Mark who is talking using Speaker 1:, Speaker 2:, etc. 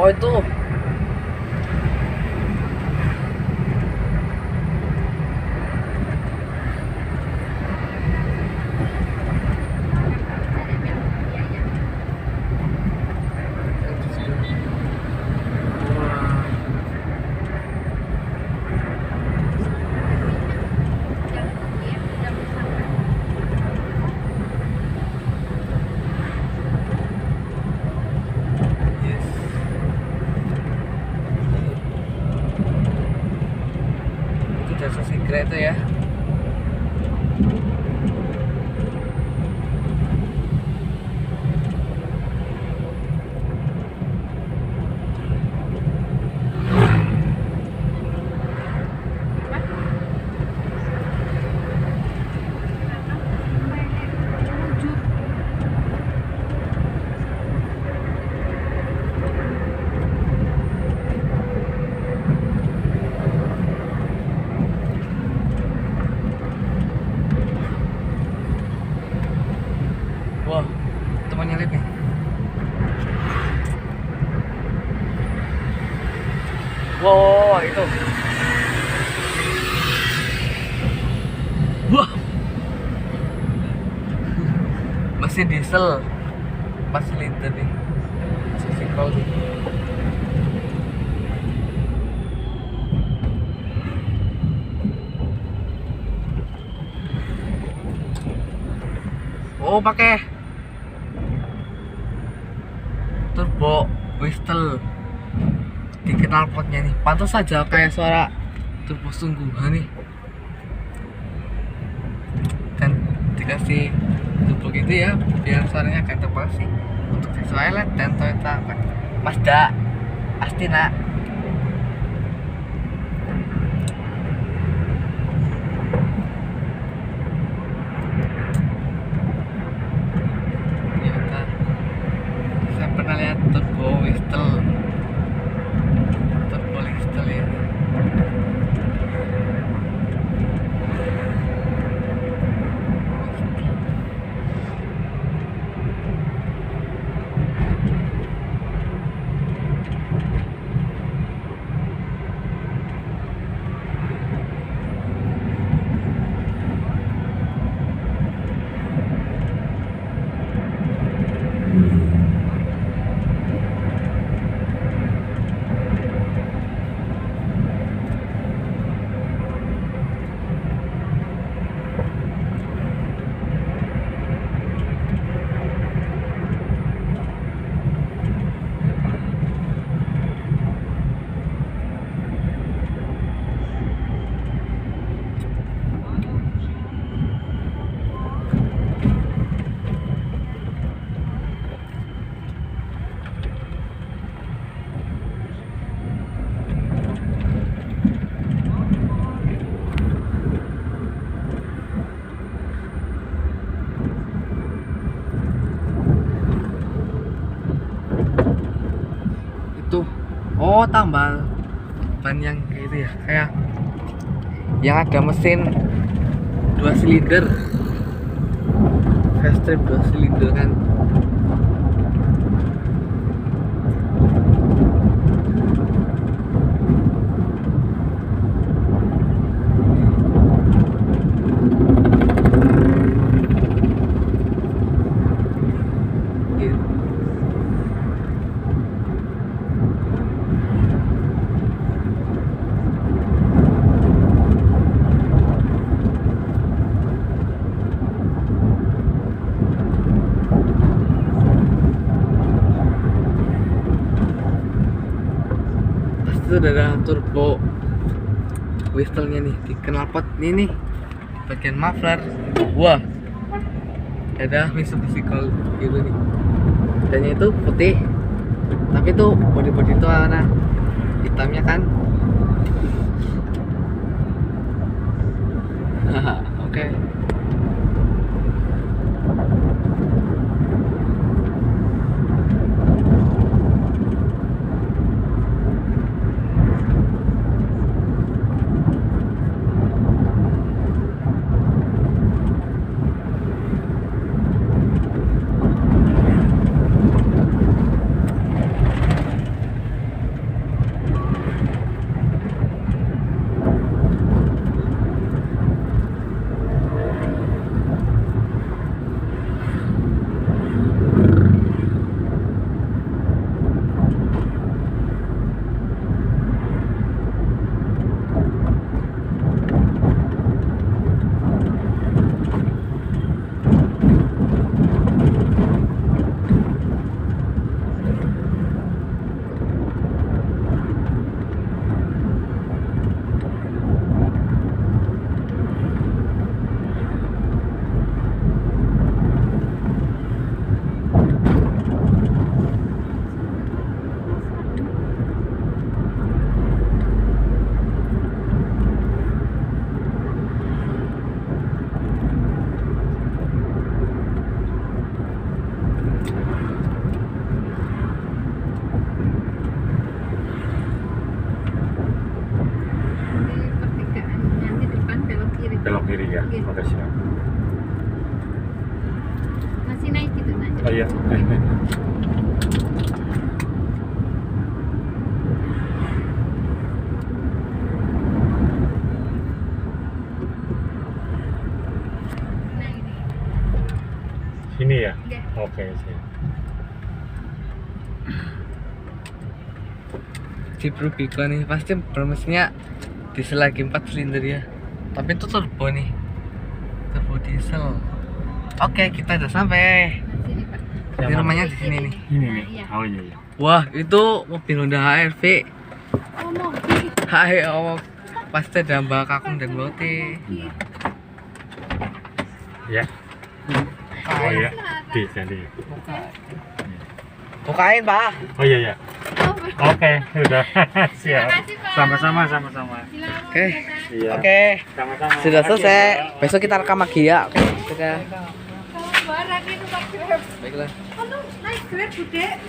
Speaker 1: Oh itu. Jasa Secret itu ya. Wah, temannya lihat nih. Wow, itu. Wah. Mesin diesel 4 liter nih. Physical nih. Oh, pakai turbo whistle di knalpotnya nih. Pantas saja kayak suara turbo sungguhan nih. Dan dikasih turbo gitu ya, biar suaranya kayak tebal sih. Untuk Chevrolet dan Toyota Mazda Astina. Saya pernah lihat turbo whistle ya. Itu, oh tambal ban yang gitu ya, kayak yang ada mesin 2 silinder, fast trip 2 silinder kan. Itu udah ada turbo whistle-nya nih di knalpot ini nih, bagian muffler. Wah, ada Mitsubishi Gold gitu nih, dan itu putih, tapi tuh body itu warna hitamnya kan. Oke.
Speaker 2: belok kiri ya.
Speaker 3: Oke.
Speaker 2: Oke, siap.
Speaker 3: Masih naik gitu aja.
Speaker 2: Oh iya.
Speaker 3: Nah ini.
Speaker 2: Sini ya.
Speaker 3: Oke.
Speaker 2: Oke, siap.
Speaker 1: Jeep Rubicon nih pasti mesinnya diesel lagi 4 silinder ya, tapi itu turbo nih, turbo diesel. Oke, kita udah sampai.
Speaker 3: Sini Pak.
Speaker 1: Ini rumahnya di sini nih.
Speaker 2: Ini
Speaker 3: Nah,
Speaker 2: nih.
Speaker 3: iya.
Speaker 2: Oh iya iya.
Speaker 1: Wah, itu mobil Honda HR-V.
Speaker 3: Oh mobil.
Speaker 1: Hai, oh, pasti ada Mbak Kakung dan Bote.
Speaker 2: Ya. Oh iya. Bisa nih.
Speaker 1: Bukain, Pak.
Speaker 2: Oh iya iya.
Speaker 3: Oh,
Speaker 2: Oke, udah. Siap.
Speaker 3: Terima kasih, Pak.
Speaker 2: Sama-sama, sama-sama.
Speaker 3: silakan.
Speaker 1: Oke.
Speaker 2: Iya.
Speaker 1: Oke,
Speaker 2: Sama-sama.
Speaker 1: sudah
Speaker 2: Makasih
Speaker 1: selesai.
Speaker 2: ya, Mbak.
Speaker 1: Besok kita rekam lagi ya. Oke, sudah.
Speaker 3: Kamu barang itu Pak Grab.
Speaker 1: Baiklah.
Speaker 3: Oh, lu naik Grab, Bude.